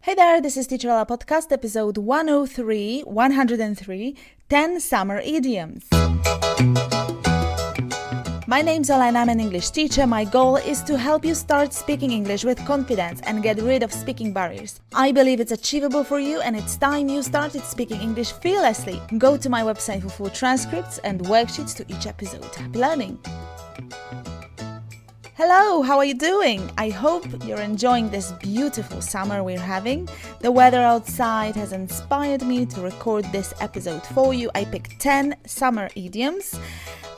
Hey there, this is Teacher Ella Podcast, episode 103, 10 Summer Idioms. My name's Ella and I'm an English teacher. My goal is to help you start speaking English with confidence and get rid of speaking barriers. I believe it's achievable for you and it's time you started speaking English fearlessly. Go to my website for full transcripts and worksheets to each episode. Happy learning! Hello, how are you doing? I hope you're enjoying this beautiful summer we're having. The weather outside has inspired me to record this episode for you. I picked 10 summer idioms.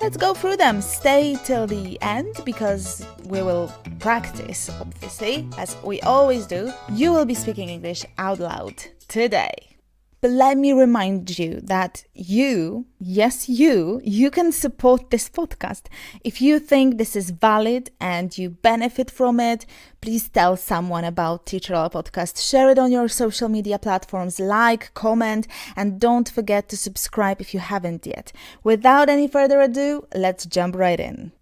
Let's go through them. Stay till the end because we will practice, obviously, as we always do. You will be speaking English out loud today. But let me remind you that you can support this podcast. If you think this is valid and you benefit from it, please tell someone about Teacher Ella Podcast. Share it on your social media platforms, like, comment, and don't forget to subscribe if you haven't yet. Without any further ado, let's jump right in.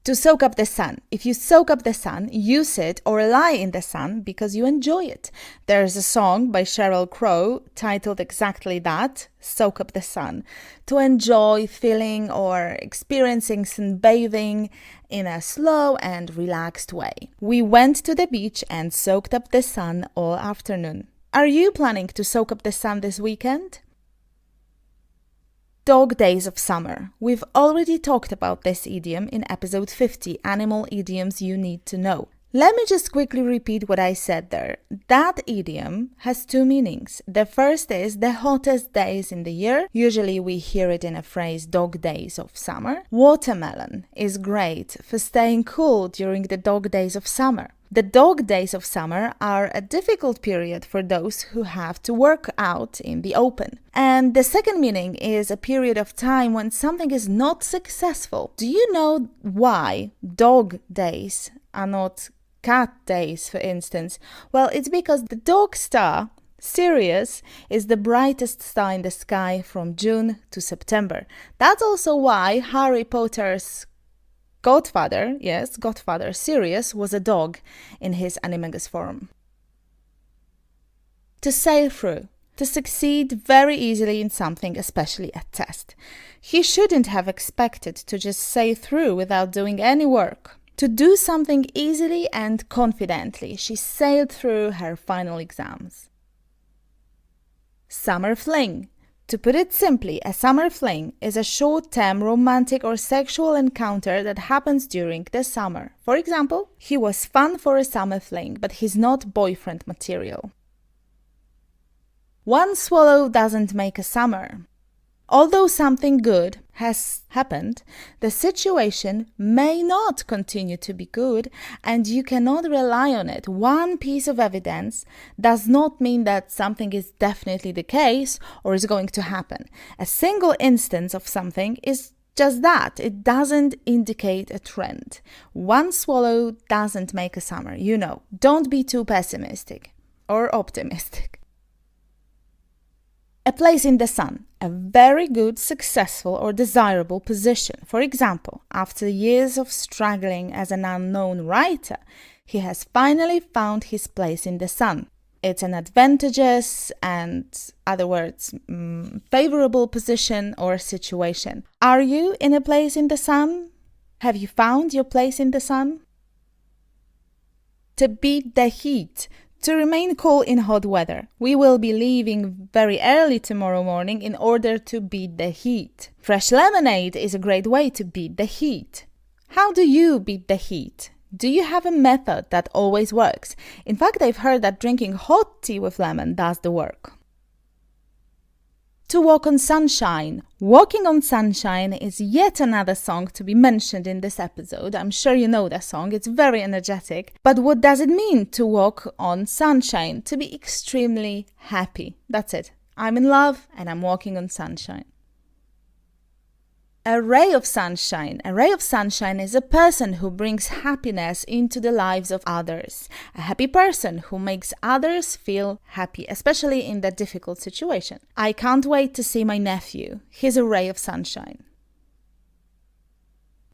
To soak up the sun. If you soak up the sun, you sit or lie in the sun because you enjoy it. There's a song by Sheryl Crow titled exactly that, Soak Up the Sun. To enjoy feeling or experiencing sunbathing in a slow and relaxed way. We went to the beach and soaked up the sun all afternoon. Are you planning to soak up the sun this weekend? Dog days of summer. We've already talked about this idiom in episode 50, Animal Idioms You Need to Know. Let me just quickly repeat what I said there. That idiom has two meanings. The first is the hottest days in the year. Usually we hear it in a phrase, dog days of summer. Watermelon is great for staying cool during the dog days of summer. The dog days of summer are a difficult period for those who have to work out in the open. And the second meaning is a period of time when something is not successful. Do you know why dog days are not cat days, for instance? Well, it's because the dog star, Sirius, is the brightest star in the sky from June to September. That's also why Harry Potter's godfather, Sirius, was a dog in his animagus form. To sail through. To succeed very easily in something, especially a test. He shouldn't have expected to just sail through without doing any work. To do something easily and confidently, she sailed through her final exams. Summer fling. To put it simply, a summer fling is a short-term romantic or sexual encounter that happens during the summer. For example, he was fun for a summer fling, but he's not boyfriend material. One swallow doesn't make a summer. Although something good has happened, the situation may not continue to be good and you cannot rely on it. One piece of evidence does not mean that something is definitely the case or is going to happen. A single instance of something is just that. It doesn't indicate a trend. One swallow doesn't make a summer. Don't be too pessimistic or optimistic. A place in the sun, a very good, successful or desirable position. For example, after years of struggling as an unknown writer, he has finally found his place in the sun. It's an advantageous and, other words, favorable position or situation. Are you in a place in the sun? Have you found your place in the sun? To beat the heat. To remain cool in hot weather. We will be leaving very early tomorrow morning in order to beat the heat. Fresh lemonade is a great way to beat the heat. How do you beat the heat? Do you have a method that always works? In fact, I've heard that drinking hot tea with lemon does the work. To walk on sunshine. Walking on Sunshine is yet another song to be mentioned in this episode. I'm sure you know that song. It's very energetic. But what does it mean to walk on sunshine? To be extremely happy. That's it. I'm in love and I'm walking on sunshine. A ray of sunshine. A ray of sunshine is a person who brings happiness into the lives of others. A happy person who makes others feel happy, especially in that difficult situation. I can't wait to see my nephew. He's a ray of sunshine.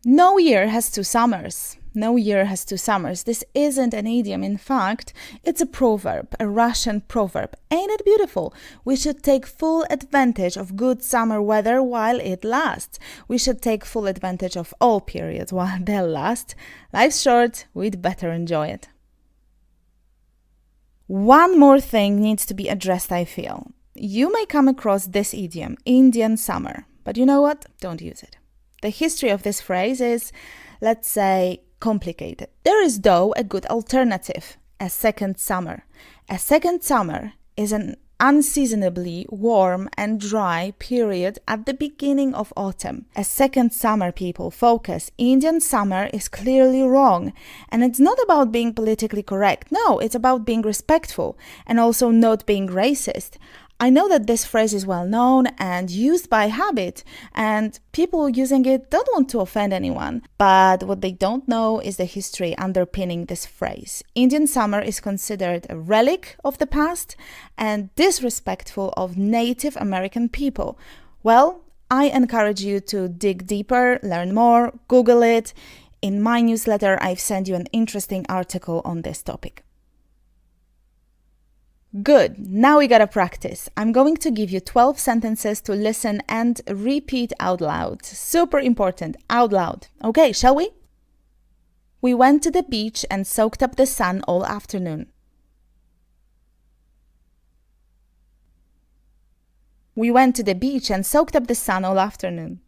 No year has two summers. No year has two summers. This isn't an idiom. In fact, it's a proverb, a Russian proverb. Ain't it beautiful? We should take full advantage of good summer weather while it lasts. We should take full advantage of all periods while they'll last. Life's short, we'd better enjoy it. One more thing needs to be addressed, I feel. You may come across this idiom, Indian summer, but you know what? Don't use it. The history of this phrase is, let's say, complicated. There is, though, a good alternative, a second summer. A second summer is an unseasonably warm and dry period at the beginning of autumn. A second summer, people, focus. Indian summer is clearly wrong. And it's not about being politically correct. No, it's about being respectful and also not being racist. I know that this phrase is well known and used by habit, and people using it don't want to offend anyone. But what they don't know is the history underpinning this phrase. Indian summer is considered a relic of the past and disrespectful of Native American people. Well, I encourage you to dig deeper, learn more, Google it. In my newsletter, I've sent you an interesting article on this topic. Good, now we gotta practice. I'm going to give you 12 sentences to listen and repeat out loud. Super important, out loud. Okay, shall we? We went to the beach and soaked up the sun all afternoon. We went to the beach and soaked up the sun all afternoon.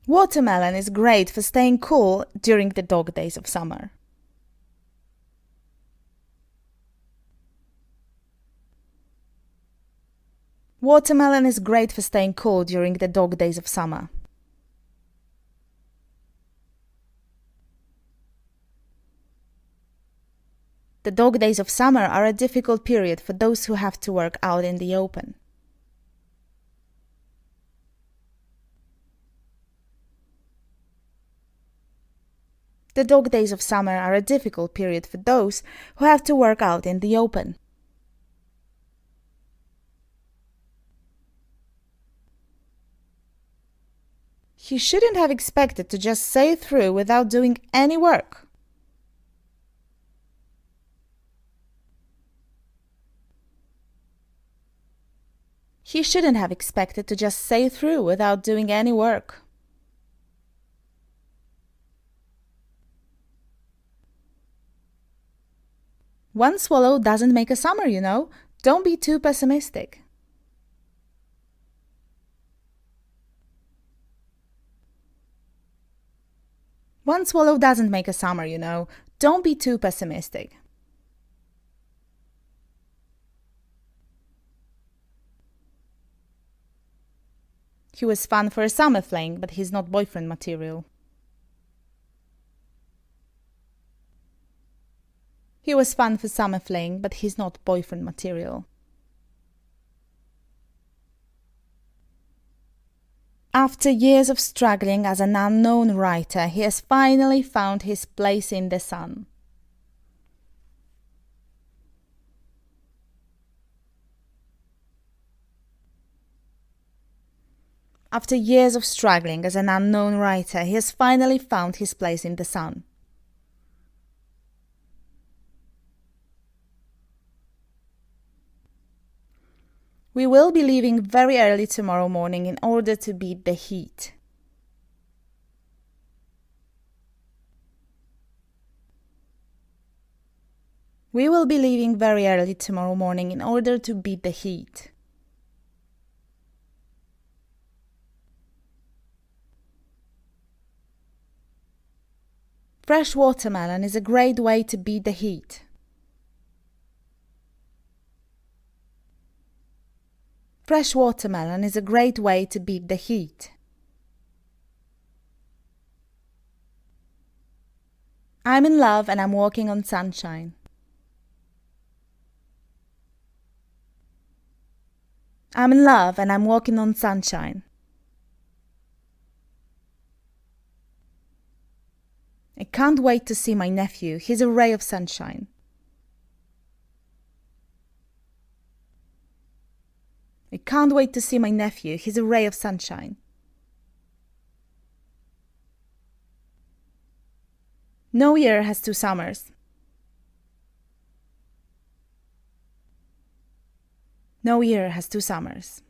Watermelon is great for staying cool during the dog days of summer. Watermelon is great for staying cool during the dog days of summer. The dog days of summer are a difficult period for those who have to work out in the open. The dog days of summer are a difficult period for those who have to work out in the open. He shouldn't have expected to just sail through without doing any work. He shouldn't have expected to just sail through without doing any work. One swallow doesn't make a summer, you know. Don't be too pessimistic. One swallow doesn't make a summer, you know. Don't be too pessimistic. He was fun for a summer fling, but he's not boyfriend material. He was fun for summer fling, but he's not boyfriend material. After years of struggling as an unknown writer, he has finally found his place in the sun. After years of struggling as an unknown writer, he has finally found his place in the sun. We will be leaving very early tomorrow morning in order to beat the heat. We will be leaving very early tomorrow morning in order to beat the heat. Fresh watermelon is a great way to beat the heat. Fresh watermelon is a great way to beat the heat. I'm in love and I'm walking on sunshine. I'm in love and I'm walking on sunshine. I can't wait to see my nephew. He's a ray of sunshine. I can't wait to see my nephew. He's a ray of sunshine. No year has two summers. No year has two summers.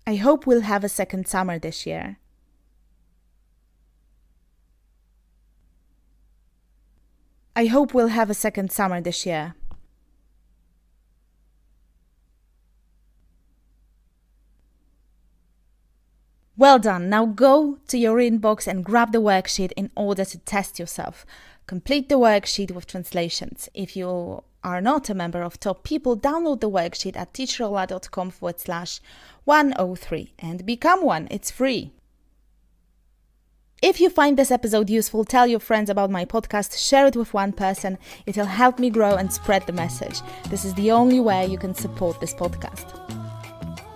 I hope we'll have a second summer this year. I hope we'll have a second summer this year. Well done. Now go to your inbox and grab the worksheet in order to test yourself. Complete the worksheet with translations. If you are not a member of Top People, download the worksheet at teacherola.com/103 and become one. It's free. If you find this episode useful, tell your friends about my podcast, share it with one person. It'll help me grow and spread the message. This is the only way you can support this podcast.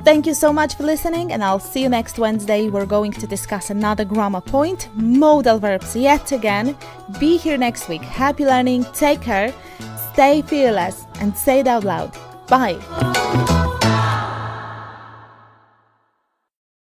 Thank you so much for listening, and I'll see you next Wednesday. We're going to discuss another grammar point, modal verbs yet again. Be here next week. Happy learning, take care, stay fearless, and say it out loud. Bye!